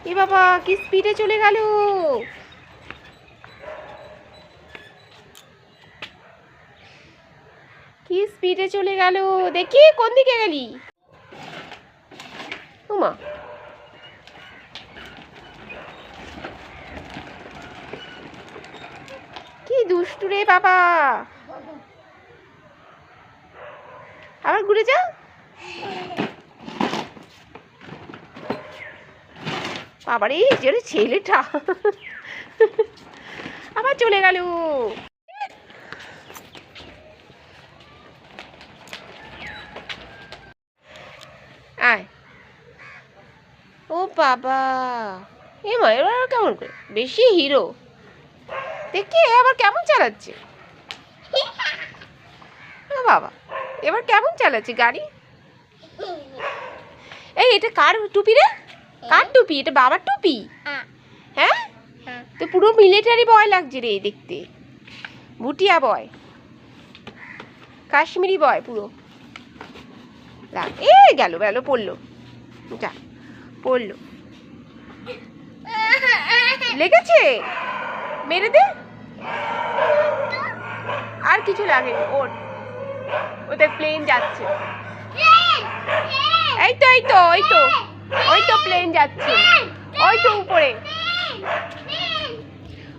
এ বাবা কি স্পিডে চলে গেল। কি স্পিডে চলে গেল, দেখি কোন দিকে গেলি। ওমা কি দুষ্টু রে বাবা, আবার ঘুরে যা। বাবারে যে ছেলেটা আবার চলে গেল। আয় ও বাবা, এ মা এবার কেমন করে বেশি হিরো দেখি, আবার কেমন চালাচ্ছে বাবা, এবার কেমন চালাচ্ছে গাড়ি। এই এটা কার টুপি রে, কার টুপি এটা, বাবার টুপি। হ্যাঁ তো পুরো মিলিটারি বয় লাগছে রে দেখতে, ভুটিয়া বয়, কাশ্মীরি বয় পুরো। এ গেল গেল পড়লো, যা পড়লো, লেগেছে, মেরে দে। আর কিছু লাগেনি ওর, ওদের প্লেন যাচ্ছে। এই তো এই তো ওই তো, ওই তো প্লেন যাচ্ছে, ওই তো উপরে,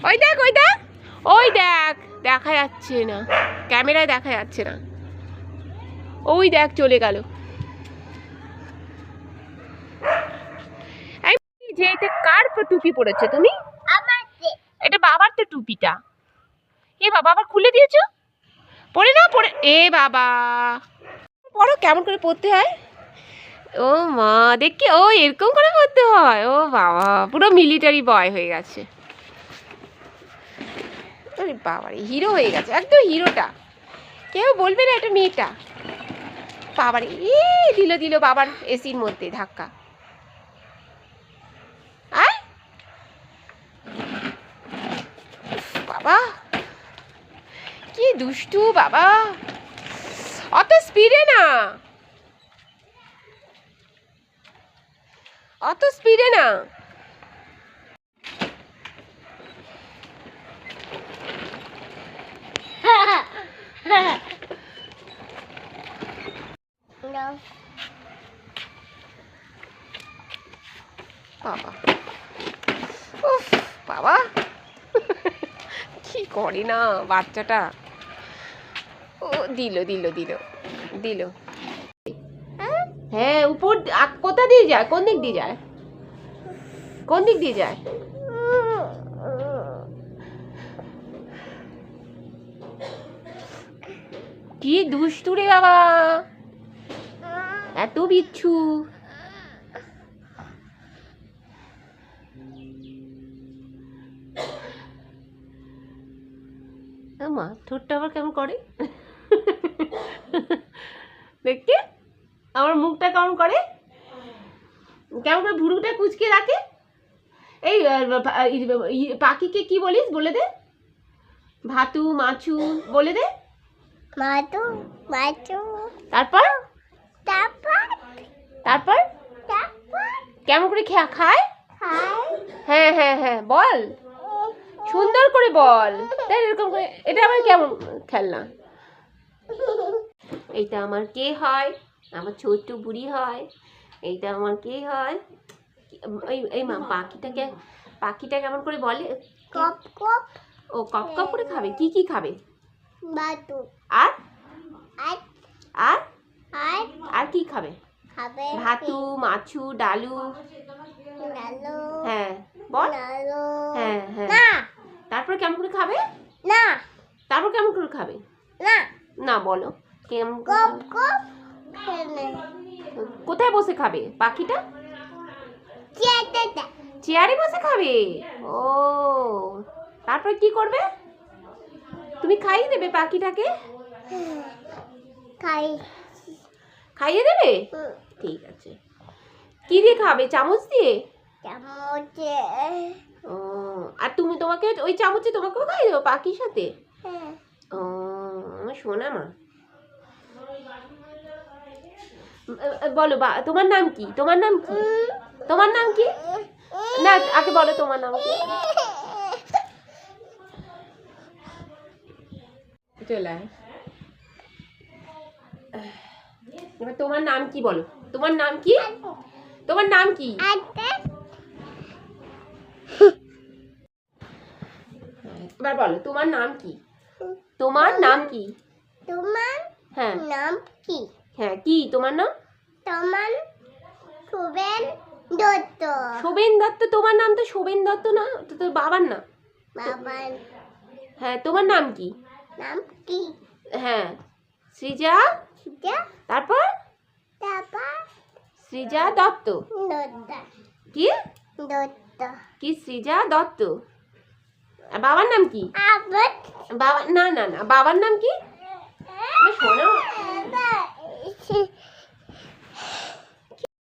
ওই দেখ ওই দেখ ওই দেখ, দেখা যাচ্ছে না ক্যামেরায়, দেখা যাচ্ছে না, ওই দেখ চলে গেল। যে এটা কার টুপি পড়েছে তুমি? এটা বাবার তো টুপিটা। এ বাবা আবার খুলে দিয়েছো, পড়ে না পড়ে, এ বাবা পড়ো কেমন করে পড়তে হয়। ও মা দেখি, ও এরকম করে পড়তে হয়, ও বাবা পুরো মিলিটারি বয় হয়ে গেছে। আরে বাবারে হিরো হয়ে গেছে, একদম হিরোটা, কেউ বলবে না এটা মেয়েটা। বাবারে এ দিল দিল বাবার এসির মধ্যে ধাক্কা। আয় বাবা কি দুষ্টু বাবা, অত স্পিডে না, অত স্পিডে না। বাবা উফ বাবা কি করে না বাচ্চাটা, ও দিল দিল দিল দিল। হ্যাঁ উপর কোথা দিয়ে যায়, কোন দিক দিয়ে যায়, কোন দিক দিয়ে যায়। কি দুষ্টু রে বাবা, এত বিচ্ছু। মা ঠোঁটটা আবার কেমন করে দেখতে, আমার মুখটা কেমন করে, কেমন করে ভুরুটা কুচকে রাখে। এই পাখিকে কি বলিস বলে দে, ভাতু মাছু বলে দে। মাছু মাছু, তারপর তারপর তারপর তারপর কেমন করে খায়। খাই। হ্যাঁ হ্যাঁ হ্যাঁ বল, সুন্দর করে বল। তাই এরকম করে, এটা আমার কেমন খেলনা। এইটা আমার কে হয়, আমার ছোট্ট বুড়ি হয়। এইটা আমার কে হয়, এই মা পাখিটাকে, পাখিটা কেমন করে বলে, কপ কপ, ও কপ কপ করে খাবে। কি কি খাবে, বাতু, আর আর আর আর আর কি খাবে, খাবে ভাতু মাছু ডালু। লালু, হ্যাঁ বল, লালু, হ্যাঁ হ্যাঁ। না তারপর কেমন করে খাবে, না তারপর কেমন করে খাবে, না, না বলো কেমন করে কপ খাবে? কপ খেলে কোথায় বসে খাবে পাখিটা, চেটেটা, চেয়ারে বসে খাবে। ও তারপর কি করবে, তুমি খাইয়ে দেবে পাখিটাকে, খাই, খাইয়ে দেবে। ঠিক আছে, কি দিয়ে খাবে, চামচ দিয়ে। চামচে, ও আর তুমি, তোমাকে ওই চামচে তোমাকেও খাইয়ে দেবো পাখির সাথে। ও আমার সোনা মা। বলো বা তোমার নাম কি, তোমার নাম কি, তোমার নাম কি, না আগে বলো তোমার নাম কি? চলে আয়। এবার তোমার নাম কি বলো? তোমার নাম কি? তোমার নাম কি? এবার বলো তোমার নাম কি? তোমার নাম কি? তোমার হ্যাঁ নাম কি? হ্যাঁ কি তোমার নাম? তোমার শুভেন দত্ত। শোভেন দত্ত। তোমার নাম তো শোভেন দত্ত না, তো তোর বাবার নাম। বাবার হ্যাঁ তোমার নাম কি? নাম কি? হ্যাঁ সৃজা। এটা তারপর তারপর সৃজা দত্ত। দত্ত কি দত্ত। কি সৃজা দত্ত। আর বাবার নাম কি? আবার বাবা না না না বাবার নাম কি? শোনো